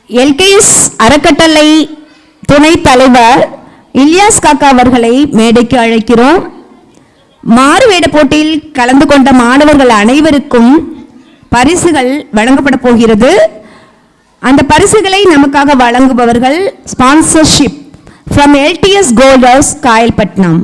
LKS அறக்கட்டளை துணைத் தலைவர் இலியாஸ் காக்கா அவர்களை மேடைக்கு அழைக்கிறோம். மாறுவேட போட்டியில் கலந்து கொண்ட மாணவர்கள் அனைவருக்கும் பரிசுகள் வழங்கப்பட போகிறது. அந்த பரிசுகளை நமக்காக வழங்குபவர்கள் sponsorship from LTS holders Kayalpattinam.